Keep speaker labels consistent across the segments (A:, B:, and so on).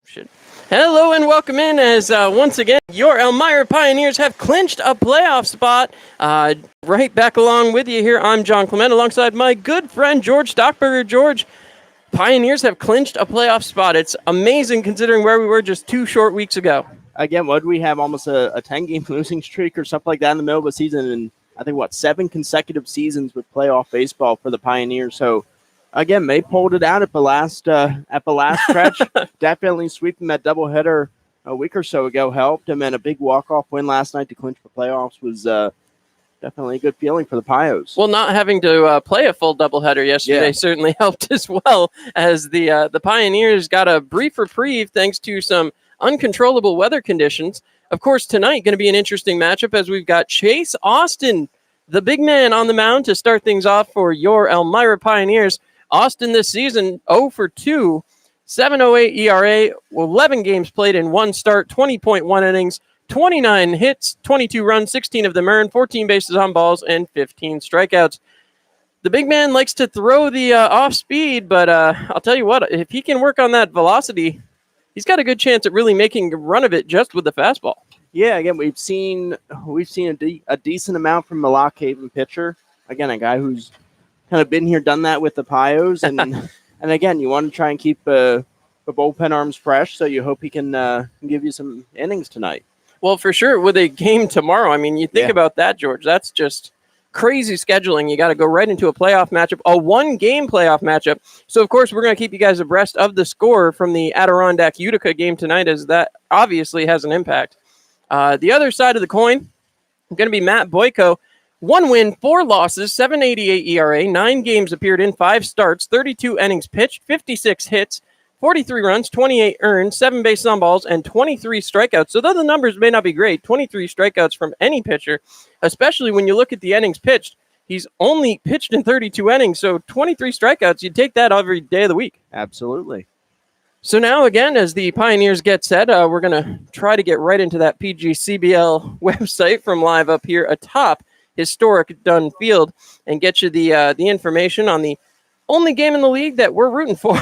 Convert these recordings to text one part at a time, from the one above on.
A: Shit. Hello and welcome in as once again your Elmira Pioneers have clinched a playoff spot. Right back along with you here, I'm John Clement alongside my good friend George Stockberger. George, Pioneers have clinched a playoff spot. It's amazing considering where we were just 2 short weeks ago.
B: Again, what we have almost a 10-game losing streak or something like that in the middle of the season, and I think 7 consecutive seasons with playoff baseball for the Pioneers. So again, they pulled it out at the last stretch. Definitely sweeping that doubleheader a week or so ago helped, and then a big walk-off win last night to clinch the playoffs was definitely a good feeling for the Pios.
A: Well, not having to play a full doubleheader yesterday certainly helped as well, as the Pioneers got a brief reprieve thanks to some uncontrollable weather conditions. Of course, tonight going to be an interesting matchup as we've got Chase Austin, the big man, on the mound to start things off for your Elmira Pioneers. Austin this season 0 for 2, 7.08 ERA, 11 games played in 1 start, 20.1 innings, 29 hits, 22 runs, 16 of them earned, 14 bases on balls, and 15 strikeouts. The big man likes to throw the off speed, but I'll tell you what, if he can work on that velocity, he's got a good chance at really making a run of it just with the fastball.
B: Yeah, again, we've seen a decent amount from the Lock Haven pitcher. Again, a guy who's kind of been here, done that with the Pios, and and again, you want to try and keep the bullpen arms fresh, so you hope he can give you some innings tonight.
A: Well, for sure, with a game tomorrow. I mean, you think about that, George. That's just crazy scheduling. You got to go right into a playoff matchup, a 1-game playoff matchup. So, of course, we're going to keep you guys abreast of the score from the Adirondack Utica game tonight, as that obviously has an impact. The other side of the coin, going to be Matt Boyko. 1 win, 4 losses, 7.88 ERA, 9 games appeared in, 5 starts, 32 innings pitched, 56 hits, 43 runs, 28 earned, 7 bases on balls, and 23 strikeouts. So though the numbers may not be great, 23 strikeouts from any pitcher, especially when you look at the innings pitched, he's only pitched in 32 innings. So 23 strikeouts, you'd take that every day of the week.
B: Absolutely.
A: So now, again, as the Pioneers get set, we're going to try to get right into that PGCBL website from live up here atop historic Dunn Field and get you the information on the only game in the league that we're rooting for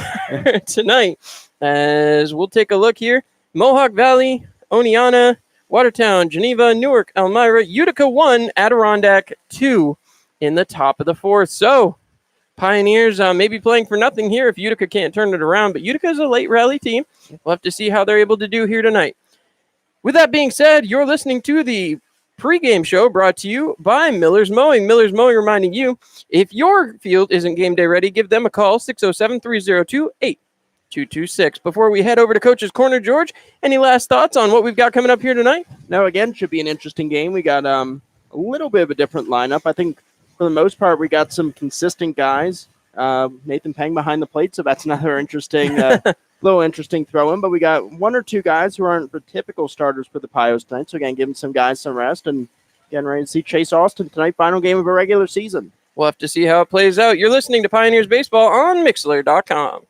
A: tonight. As we'll take a look here. Mohawk Valley, Oneonta, Watertown, Geneva, Newark, Elmira, Utica 1, Adirondack 2 in the top of the 4th. So Pioneers may be playing for nothing here if Utica can't turn it around, but Utica is a late rally team. We'll have to see how they're able to do here tonight. With that being said, you're listening to the pregame show brought to you by Miller's Mowing. Miller's Mowing reminding you, if your field isn't game day ready, give them a call, 607-302-8226. Before we head over to Coach's Corner, George, any last thoughts on what we've got coming up here tonight?
B: No, again, should be an interesting game. We got a little bit of a different lineup. I think for the most part, we got some consistent guys. Nathan Peng behind the plate, so that's another interesting little interesting throw-in, but we got 1 or 2 guys who aren't the typical starters for the Pios tonight. So again, giving some guys some rest and getting ready to see Chase Austin tonight, final game of a regular season.
A: We'll have to see how it plays out. You're listening to Pioneers Baseball on Mixler.com.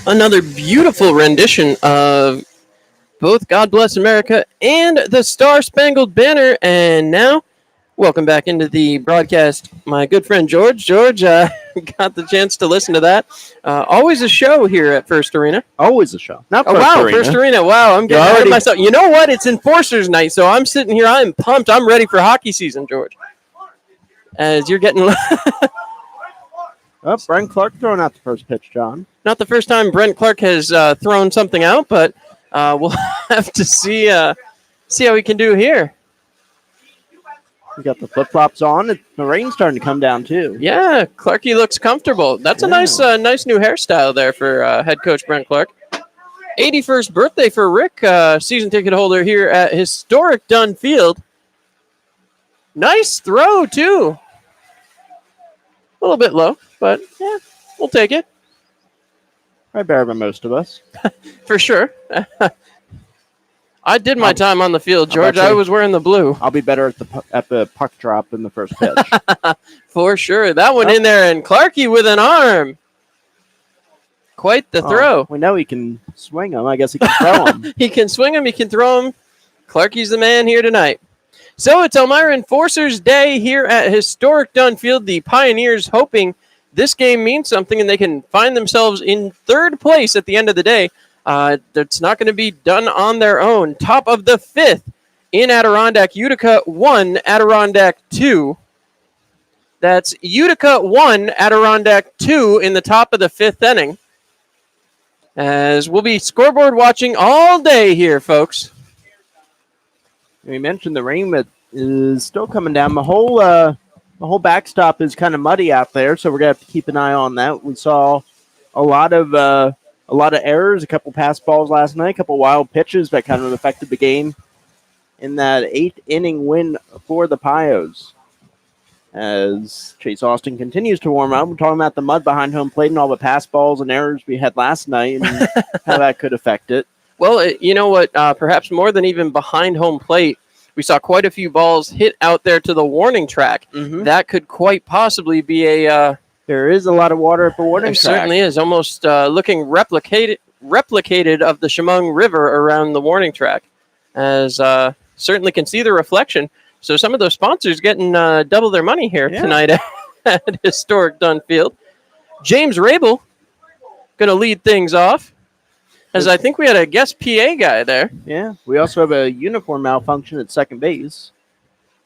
A: Another beautiful rendition of both God Bless America and the Star Spangled Banner. And now, welcome back into the broadcast, my good friend George. George, got the chance to listen to that. Always a show here at First Arena.
B: Always a show. Not
A: Oh,
B: First
A: wow,
B: Arena.
A: First Arena. Wow, I'm getting ahead of myself. You know what? It's Enforcers Night, so I'm sitting here. I'm pumped. I'm ready for hockey season, George. As you're getting...
B: Oh, Brent Clark throwing out the first pitch, John.
A: Not the first time Brent Clark has thrown something out, but we'll have to see how we can do here.
B: We got the flip-flops on. The rain's starting to come down, too.
A: Yeah, Clarky looks comfortable. That's a nice new hairstyle there for head coach Brent Clark. 81st birthday for Rick, season ticket holder here at historic Dunn Field. Nice throw, too. A little bit low, but yeah, we'll take it.
B: Right better than most of us.
A: For sure. I did my time on the field, George. I was wearing the blue.
B: I'll be better at the puck drop in the first pitch.
A: For sure. That one in there, and Clarky with an arm. Quite the throw.
B: We know he can swing them. I guess he can throw them.
A: He can swing them. He can throw them. Clarky's the man here tonight. So it's Elmira Enforcers Day here at historic Dunn Field. The Pioneers hoping this game means something and they can find themselves in third place at the end of the day. That's not going to be done on their own. Top of the fifth in Adirondack. Utica 1, Adirondack 2. That's Utica 1, Adirondack 2 in the top of the fifth inning. As we'll be scoreboard watching all day here, folks.
B: We mentioned the rain that is still coming down. The whole backstop is kind of muddy out there, so we're gonna have to keep an eye on that. We saw a lot of errors, a couple pass balls last night, a couple wild pitches that kind of affected the game in that 8th inning win for the Pios. As Chase Austin continues to warm up, we're talking about the mud behind home plate and all the pass balls and errors we had last night and how that could affect it.
A: Well, you know what? Perhaps more than even behind home plate, we saw quite a few balls hit out there to the warning track. Mm-hmm. That could quite possibly be a...
B: there is a lot of water at the warning track.
A: There certainly is. Almost looking replicated of the Chemung River around the warning track. As certainly can see the reflection. So some of those sponsors getting double their money here tonight at historic Dunn Field. James Rabel going to lead things off. As I think we had a guest PA guy there.
B: Yeah, we also have a uniform malfunction at second base.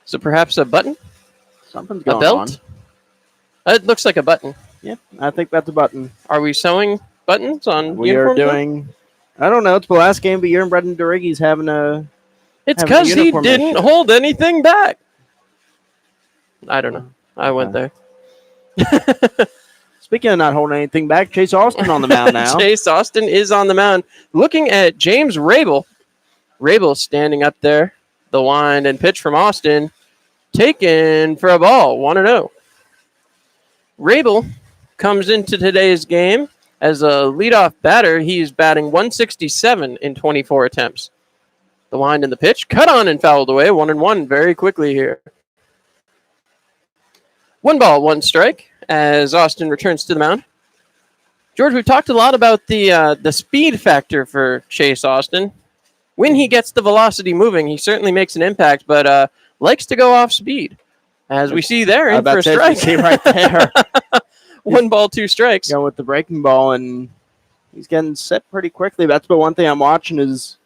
A: So perhaps a button?
B: Something's going
A: on. A belt? It looks like a button.
B: Yeah, I think that's a button.
A: Are we sewing buttons on
B: we are doing, I don't know, it's the last game, but Aaron Brendan Duriggi's having a...
A: It's because he didn't hold anything back. I don't know. I went there.
B: Speaking of not holding anything back, Chase Austin on the mound now.
A: Chase Austin is on the mound. Looking at James Rabel. Rabel standing up there. The wind and pitch from Austin. Taken for a ball. 1-0. Rabel comes into today's game as a leadoff batter. He's batting 167 in 24 attempts. The wind and the pitch. Cut on and fouled away. 1-1 very quickly here. 1 ball, 1 strike. As Austin returns to the mound. George, we've talked a lot about the speed factor for Chase Austin. When he gets the velocity moving, he certainly makes an impact, but likes to go off speed. As we see there, in for a strike.
B: See right there.
A: 1 ball, 2 strikes.
B: Going with the breaking ball, and he's getting set pretty quickly. That's the one thing I'm watching is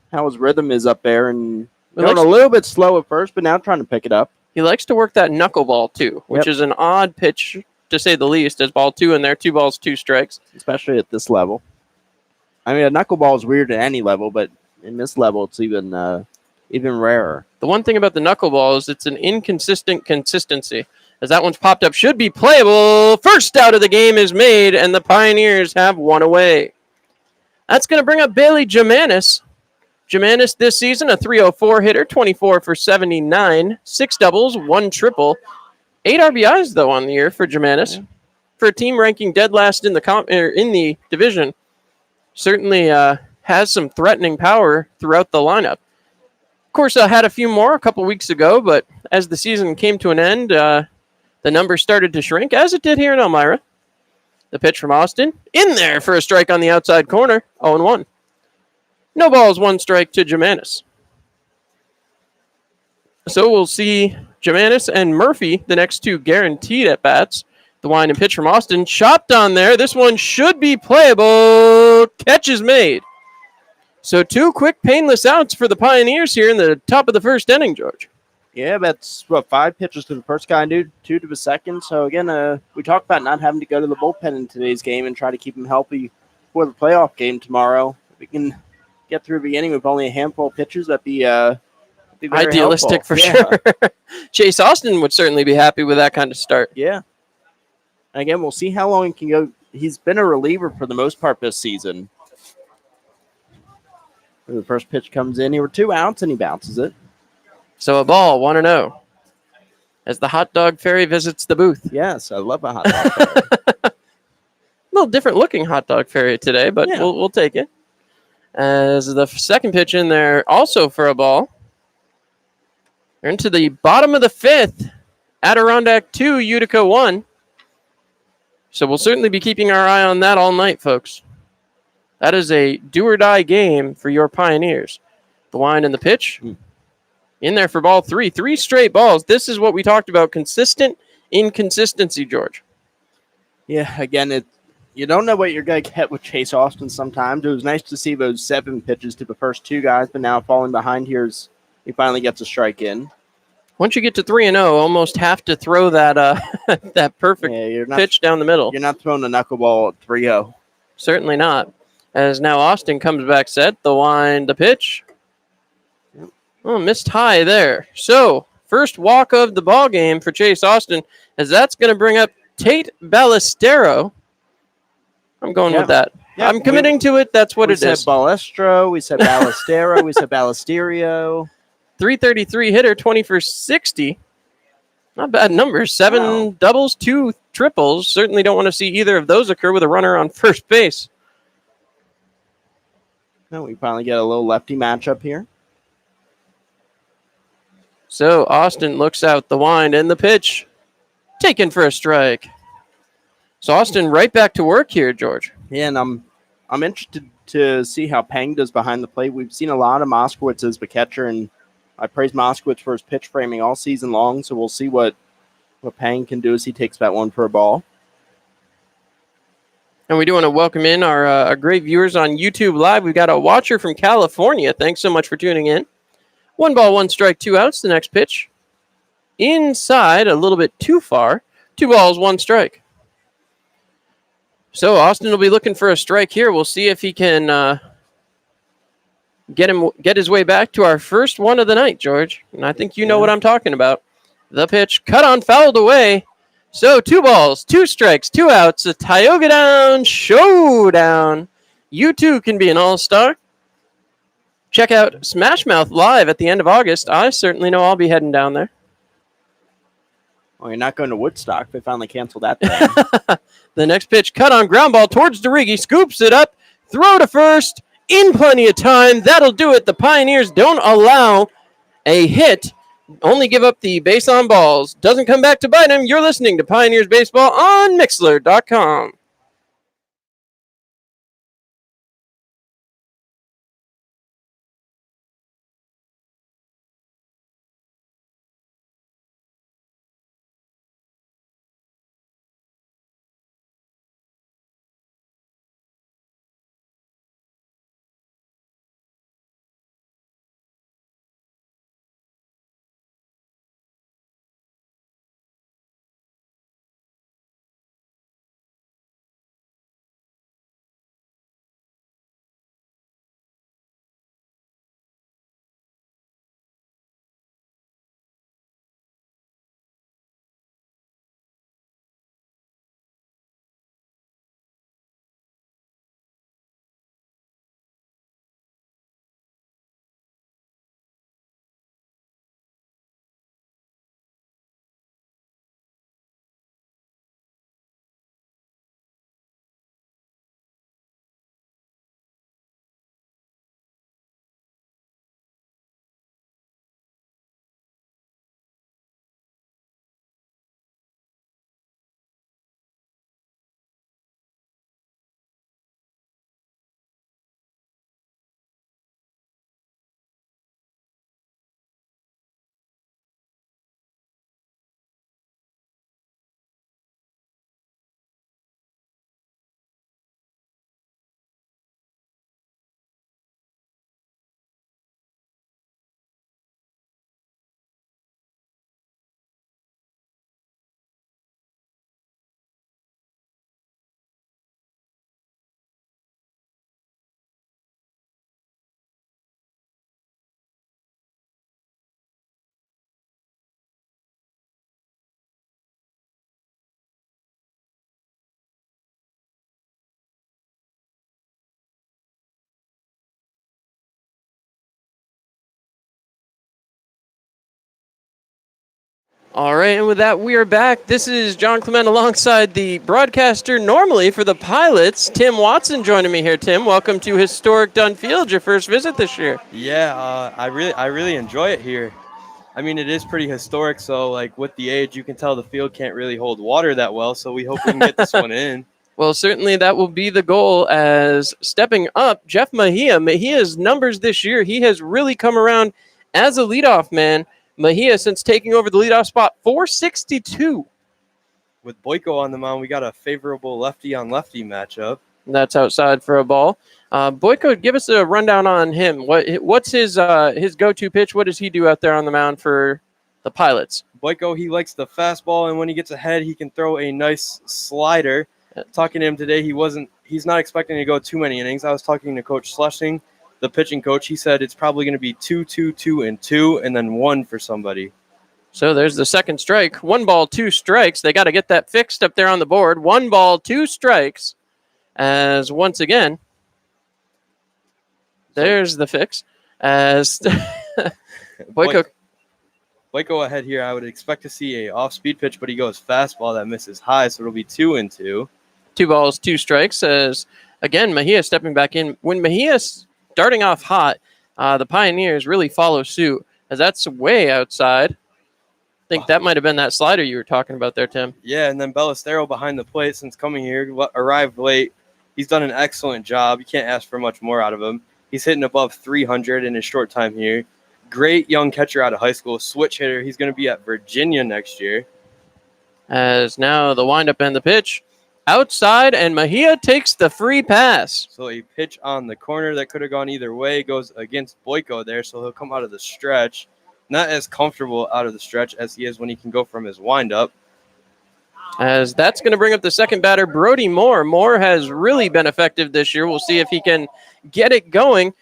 B: how his rhythm is up there. And going a little bit slow at first, but now trying to pick it up.
A: He likes to work that knuckleball, too, which is an odd pitch, to say the least, as ball 2 in there, 2 balls, 2 strikes.
B: Especially at this level. I mean, a knuckleball is weird at any level, but in this level, it's even rarer.
A: The one thing about the knuckleball is it's an inconsistent consistency. As that one's popped up, should be playable. First out of the game is made, and the Pioneers have 1 away. That's going to bring up Bailey Jamanis. Jamanis this season, a .304 hitter, 24 for 79, 6 doubles, 1 triple. 8 RBIs, though, on the year for Jamanis. Yeah. For a team ranking dead last in the division, certainly has some threatening power throughout the lineup. Of course, I had a few more a couple weeks ago, but as the season came to an end, The number started to shrink, as it did here in Elmira. The pitch from Austin. In there for a strike on the outside corner. 0-1. No balls, 1 strike to Germanis. So we'll see Germanis and Murphy, the next 2 guaranteed at bats. The wind and pitch from Austin. Chopped on there. This one should be playable. Catch is made. So 2 quick, painless outs for the Pioneers here in the top of the first inning, George.
B: Yeah, that's 5 pitches to the first guy, dude, 2 to the second. So again, we talked about not having to go to the bullpen in today's game and try to keep him healthy for the playoff game tomorrow. If we can get through the beginning with only a handful of pitches, that'd be very
A: idealistic
B: helpful.
A: for sure. Chase Austin would certainly be happy with that kind of start.
B: Yeah. Again, we'll see how long he can go. He's been a reliever for the most part this season. The first pitch comes in. Here were 2 outs, and he bounces it.
A: So a ball, 1-0. As the hot dog fairy visits the booth.
B: Yes, I love a hot dog fairy.
A: A little different looking hot dog fairy today, but
B: Yeah.
A: we'll take it. As the second pitch in there, also for a ball. We're into the bottom of the 5th. Adirondack 2, Utica 1. So we'll certainly be keeping our eye on that all night, folks. That is a do-or-die game for your Pioneers. The wind and the pitch. In there for ball 3. 3 straight balls. This is what we talked about. Consistent inconsistency, George.
B: Yeah, again, you don't know what you're going to get with Chase Austin sometimes. It was nice to see those 7 pitches to the first 2 guys, but now falling behind here is he finally gets a strike in.
A: Once you get to 3-0, almost have to throw that that perfect pitch down the middle.
B: You're not throwing a knuckleball at 3-0.
A: Certainly not. As now Austin comes back set. The wind, the pitch. Oh, missed high there. So, first walk of the ball game for Chase Austin, as that's going to bring up Tate Ballestero. I'm going with that. Yeah, I'm committing to it. That's what it is.
B: We said Balestro. We said Ballestero. We said Ballesterio.
A: 333 hitter, 20 for 60. Not bad numbers. 7 doubles, 2 triples. Certainly don't want to see either of those occur with a runner on first base.
B: No, we finally get a little lefty matchup here.
A: So Austin looks out, the wind and the pitch. Taken for a strike. So Austin right back to work here, George.
B: Yeah, and I'm interested to see how Pang does behind the plate. We've seen a lot of Moskowitz as the catcher, and I praise Moskowitz for his pitch framing all season long, so we'll see what Pang can do as he takes that one for a ball.
A: And we do want to welcome in our great viewers on YouTube Live. We've got a watcher from California. Thanks so much for tuning in. 1 ball, 1 strike, 2 outs. The next pitch. Inside, a little bit too far. 2 balls, 1 strike. So Austin will be looking for a strike here. We'll see if he can get his way back to our first one of the night, George. And I think you know what I'm talking about. The pitch cut on, fouled away. So 2 balls, 2 strikes, 2 outs. A Tioga Down showdown. You too can be an all-star. Check out Smash Mouth live at the end of August. I certainly know I'll be heading down there.
B: Well, you're not going to Woodstock. They finally canceled that thing.
A: The next pitch, cut on ground ball towards DeRiggi. Scoops it up. Throw to first. In plenty of time. That'll do it. The Pioneers don't allow a hit. Only give up the base on balls. Doesn't come back to bite him. You're listening to Pioneers Baseball on Mixler.com. All right, and with that, we are back. This is John Clement alongside the broadcaster normally for the Pilots, Tim Watson, joining me here. Tim, welcome to historic Dunfield, your first visit this year.
C: Yeah, I really enjoy it here. I mean, it is pretty historic, so like with the age, you can tell the field can't really hold water that well, so we hope we can get this one in.
A: Well, certainly that will be the goal as stepping up, Jeff Mejia. Mejia's numbers this year, he has really come around as a leadoff man. Mejia, since taking over the leadoff spot, 462.
C: With Boyko on the mound, we got a favorable lefty-on-lefty matchup.
A: That's outside for a ball. Boyko, give us a rundown on him. What's his go-to pitch? What does he do out there on the mound for the Pilots?
C: Boyko, he likes the fastball, and when he gets ahead, he can throw a nice slider. Talking to him today, he's not expecting to go too many innings. I was talking to Coach Schlesing, the pitching coach. He said it's probably going to be 2, 2, 2, and 2, and then 1 for somebody.
A: So there's the second strike. 1 ball, 2 strikes. They got to get that fixed up there on the board. 1 ball, 2 strikes. As once again, there's the fix. As Boyko
C: ahead here, I would expect to see a off-speed pitch, but he goes fastball that misses high, so it'll be 2 and 2.
A: 2 balls, 2 strikes. As again, Mejia stepping back in. When Mejia's starting off hot, the Pioneers really follow suit, as that's way outside. I think that might have been that slider you were talking about there, Tim.
C: Yeah, and then Ballestero behind the plate since coming here, arrived late. He's done an excellent job. You can't ask for much more out of him. He's hitting above 300 in his short time here. Great young catcher out of high school, switch hitter. He's going to be at Virginia next year.
A: As now the windup and the pitch. Outside, and Mejia takes the free pass.
C: So a pitch on the corner that could have gone either way goes against Boyko there, so he'll come out of the stretch. Not as comfortable out of the stretch as he is when he can go from his windup.
A: As that's going to bring up the second batter, Brody Moore. Moore has really been effective this year. We'll see if he can get it going.